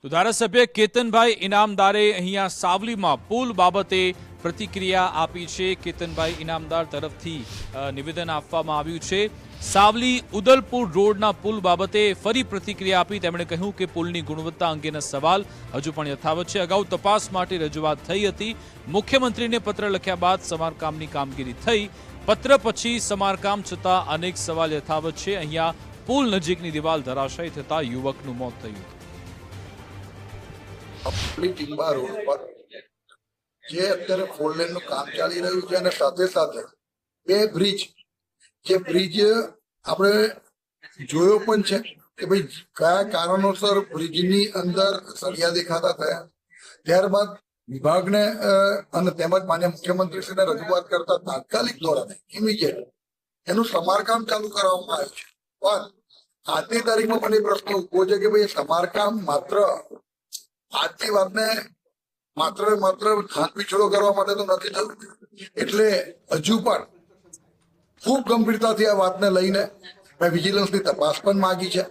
તો ધારાસભ્ય કેતનભાઈ ઇનામદારે અહીંયા સાવલીમાં પુલ બાબતે પ્રતિક્રિયા આપી છે। કેતનભાઈ ઇનામદાર તરફથી નિવેદન આપવામાં આવ્યું છે। સાવલી ઉદલપુર રોડના પુલ બાબતે ફરી પ્રતિક્રિયા આપી તેમણે કહ્યું કે પુલની ગુણવત્તા અંગેના સવાલ હજુ પણ યથાવત છે। અગાઉ તપાસ માટે રજૂઆત થઈ હતી। મુખ્યમંત્રીને પત્ર લખ્યા બાદ સમારકામની કામગીરી થઈ। પત્ર પછી સમારકામ છતાં અનેક સવાલ યથાવત છે। અહીંયા પુલ નજીકની દિવાલ ધરાશાયી થતા યુવકનું મોત થયું। ટીમ્બા રોડ પર જે અત્યારે ફોર લેનનું કામ ચાલી રહ્યું છે અને સાથે સાથે બે બ્રિજ જે બ્રિજ આપણે જોયો પણ છે કે ભાઈ કયા કારણોસર બ્રિજની અંદર સળિયા દેખાતા થયા। ત્યારબાદ વિભાગને અને તેમજ માન્ય મુખ્યમંત્રીશ્રીને રજૂઆત કરતા તાત્કાલિક ધોરણે ઇમિડિયેટ એનું સમારકામ ચાલુ કરવામાં આવ્યું છે। પણ આજની તારીખમાં પણ એ પ્રશ્ન ઉભો છે કે ભાઈ સમારકામ માત્ર આજની વાતને માત્ર હાથ પીછળો કરવા માટે તો નથી થયું। એટલે હજુ પણ ખૂબ ગંભીરતાથી આ વાતને લઈને મેં વિજિલન્સની તપાસ પણ માંગી છે।